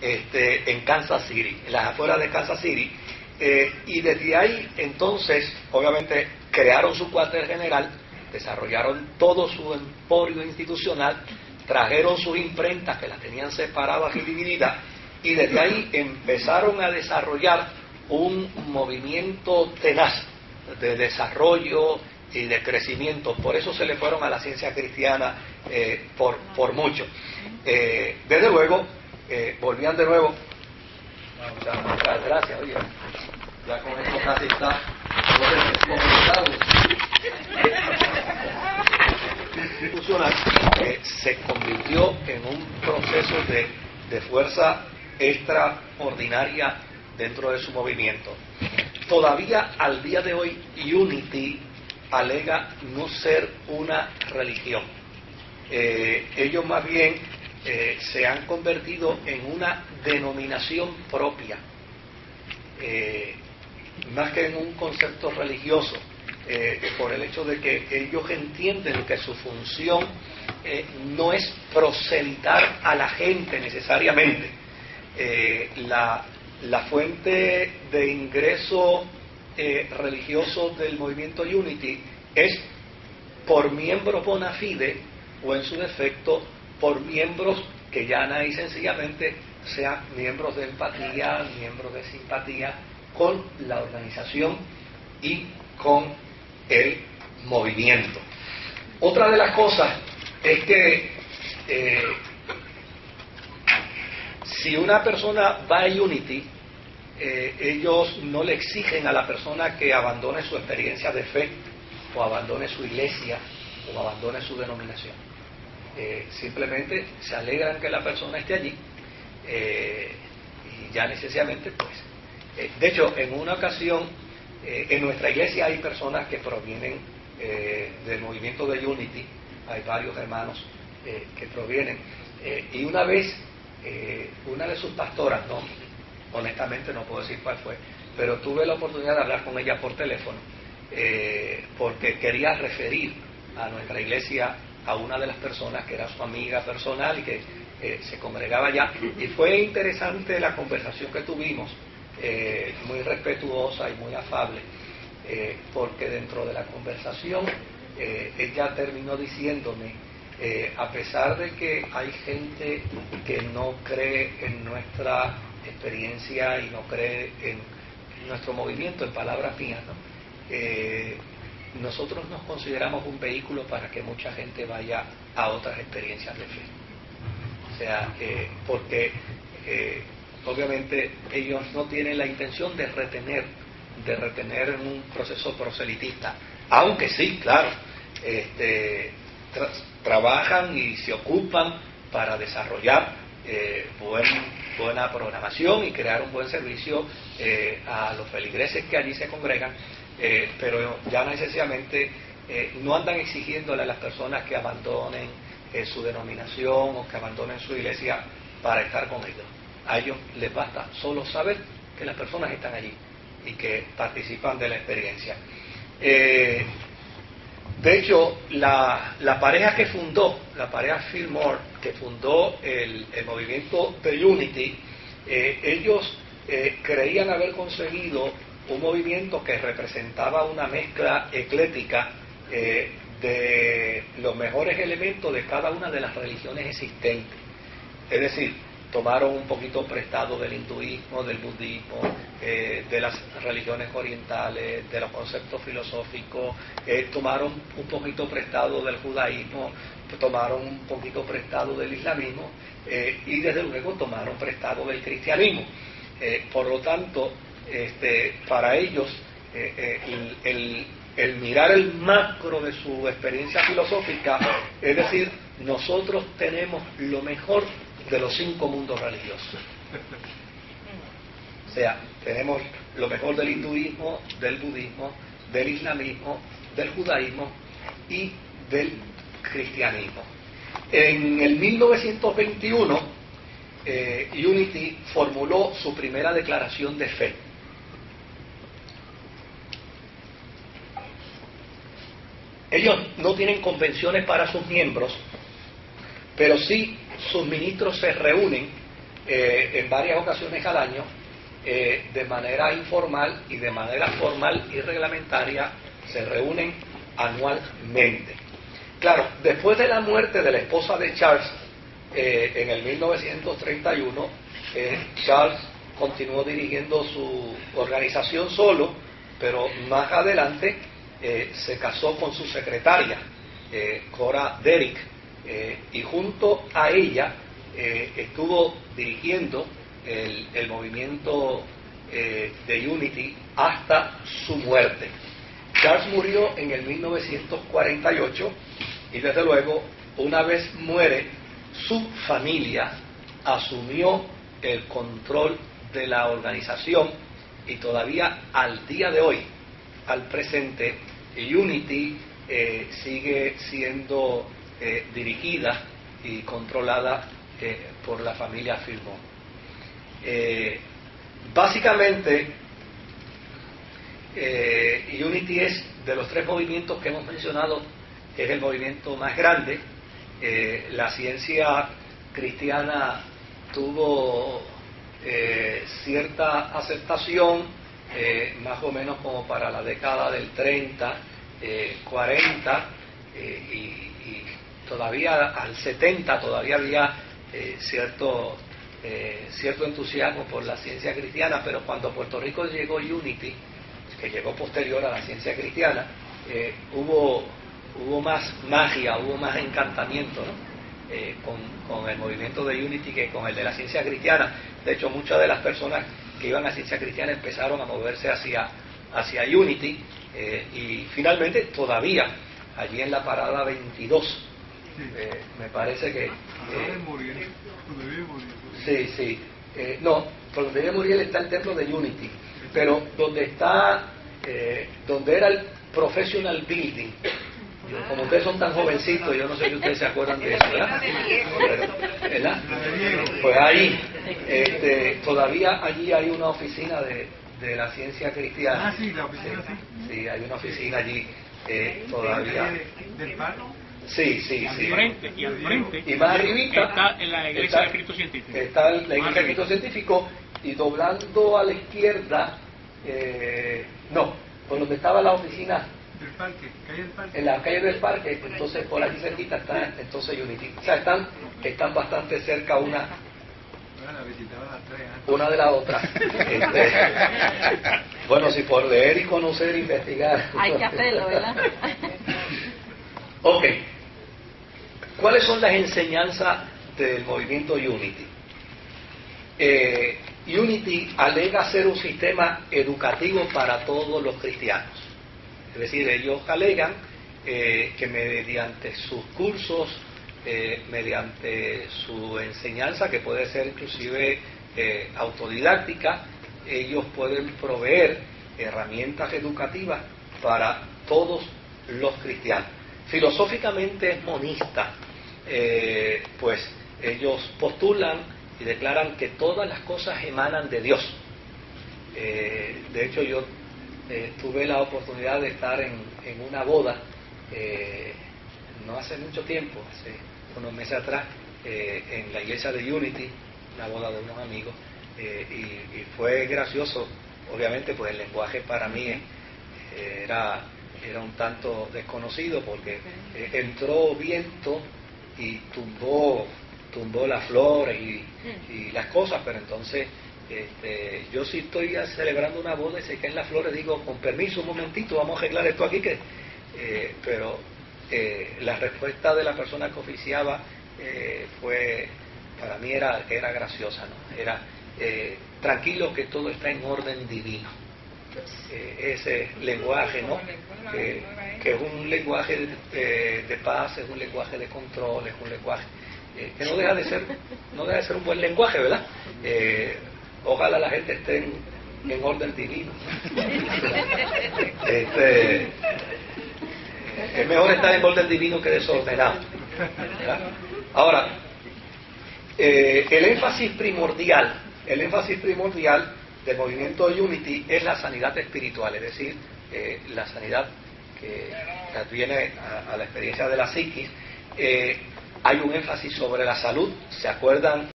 en Kansas City, en las afueras de Kansas City, y desde ahí entonces obviamente crearon su cuartel general, desarrollaron todo su emporio institucional, trajeron sus imprentas que las tenían separadas y divididas, y desde ahí empezaron a desarrollar un movimiento tenaz de desarrollo y de crecimiento. Por eso se le fueron a la ciencia cristiana por mucho. Desde luego, volvían de nuevo. Muchas gracias, oye. Ya con esto casi está comentado. Institucional se convirtió en un proceso de fuerza extraordinaria dentro de su movimiento. Todavía al día de hoy Unity alega no ser una religión. Ellos más bien se han convertido en una denominación propia, más que en un concepto religioso, por el hecho de que ellos entienden que su función no es proselitar a la gente necesariamente. La fuente de ingreso religioso del movimiento Unity es por miembros bona fide, o en su defecto por miembros que llana y sencillamente sean miembros de empatía, miembros de simpatía con la organización y con el movimiento. Otra de las cosas es que si una persona va a Unity, ellos no le exigen a la persona que abandone su experiencia de fe, o abandone su iglesia, o abandone su denominación. Simplemente se alegran que la persona esté allí, y ya necesariamente pues. De hecho, en una ocasión, en nuestra iglesia hay personas que provienen del movimiento de Unity, hay varios hermanos que provienen, y una vez una de sus pastoras, no, honestamente no puedo decir cuál fue, pero tuve la oportunidad de hablar con ella por teléfono, porque quería referir a nuestra iglesia a una de las personas que era su amiga personal y que se congregaba allá, y fue interesante la conversación que tuvimos, muy respetuosa y muy afable, porque dentro de la conversación ella terminó diciéndome, a pesar de que hay gente que no cree en nuestra experiencia y no cree en nuestro movimiento, en palabras mías, ¿no? Nosotros nos consideramos un vehículo para que mucha gente vaya a otras experiencias de fe. O sea, porque obviamente ellos no tienen la intención de retener en un proceso proselitista, aunque sí, claro, trabajan y se ocupan para desarrollar buena programación y crear un buen servicio a los feligreses que allí se congregan, pero ya necesariamente no andan exigiéndole a las personas que abandonen su denominación o que abandonen su iglesia para estar con ellos. A ellos les basta solo saber que las personas están allí y que participan de la experiencia. De hecho, la pareja que fundó, la pareja Fillmore, que fundó el movimiento de Unity, ellos creían haber conseguido un movimiento que representaba una mezcla ecléctica de los mejores elementos de cada una de las religiones existentes. Es decir, tomaron un poquito prestado del hinduismo, del budismo, de las religiones orientales, de los conceptos filosóficos, tomaron un poquito prestado del judaísmo, tomaron un poquito prestado del islamismo, y desde luego tomaron prestado del cristianismo. Por lo tanto, para ellos el mirar el macro de su experiencia filosófica, es decir, nosotros tenemos lo mejor de los 5 mundos religiosos. O sea, tenemos lo mejor del hinduismo, del budismo, del islamismo, del judaísmo y del cristianismo. En el 1921, Unity formuló su primera declaración de fe. Ellos no tienen convenciones para sus miembros, pero sí sus ministros se reúnen en varias ocasiones al año, de manera informal y de manera formal y reglamentaria, se reúnen anualmente. Claro, después de la muerte de la esposa de Charles, en el 1931, Charles continuó dirigiendo su organización solo, pero más adelante se casó con su secretaria, Cora Derrick, y junto a ella estuvo dirigiendo el movimiento de Unity hasta su muerte. Charles murió en el 1948 y desde luego, una vez muere, su familia asumió el control de la organización y todavía al día de hoy, al presente, Unity sigue siendo dirigida y controlada por la familia Fillmore. Básicamente, Unity es, de los tres movimientos que hemos mencionado, es el movimiento más grande. La ciencia cristiana tuvo cierta aceptación, más o menos como para la década del 30, 40, y todavía al 70 todavía había cierto entusiasmo por la ciencia cristiana, pero cuando a Puerto Rico llegó Unity, que llegó posterior a la ciencia cristiana, hubo más magia, hubo más encantamiento, ¿no? Con el movimiento de Unity que con el de la ciencia cristiana. De hecho, muchas de las personas que iban a ciencia cristiana empezaron a moverse hacia Unity, y finalmente todavía allí en la parada 22, me parece que sí, no, por donde vive Muriel está el templo de Unity, pero donde era el Professional Building, como ustedes son tan jovencitos, yo no sé si ustedes se acuerdan de eso, ¿verdad? Pues ahí, todavía allí hay una oficina de la ciencia cristiana. Sí, la oficina, sí, hay una oficina allí todavía. ¿Del parque? Sí. Y al frente, y más arribita está en la iglesia de Cristo Científico. Está la iglesia de Cristo Científico, y doblando a la izquierda, no, por donde estaba la oficina, Del parque, calle del parque. en la calle del parque, entonces por aquí cerquita está entonces Unity. O sea, están bastante cerca una de la otra. Bueno, si por leer y conocer, investigar. Hay que hacerlo, ¿verdad? Ok. ¿Cuáles son las enseñanzas del movimiento Unity? Unity alega ser un sistema educativo para todos los cristianos. Es decir, ellos alegan que mediante sus cursos, mediante su enseñanza, que puede ser inclusive autodidáctica, ellos pueden proveer herramientas educativas para todos los cristianos. Filosóficamente es monista, pues ellos postulan y declaran que todas las cosas emanan de Dios. De hecho, yo tuve la oportunidad de estar en una boda, no hace mucho tiempo, hace unos meses atrás, en la iglesia de Unity, una boda de unos amigos, y fue gracioso. Obviamente, pues el lenguaje para mí era un tanto desconocido, porque entró viento y tumbó las flores y las cosas, pero entonces yo sí estoy celebrando una boda y se caen las flores, digo, con permiso, un momentito, vamos a arreglar esto aquí, pero la respuesta de la persona que oficiaba fue, para mí era graciosa, ¿no? Era tranquilo, que todo está en orden divino. Ese lenguaje, ¿no? Que es un lenguaje de paz, es un lenguaje de control, es un lenguaje que no deja de ser un buen lenguaje, ¿verdad? Ojalá la gente esté en orden divino. Es mejor estar en orden divino que desordenado, ¿verdad? Ahora, el énfasis primordial del movimiento Unity es la sanidad espiritual, es decir, la sanidad que viene a la experiencia de la psiquis. Hay un énfasis sobre la salud. ¿Se acuerdan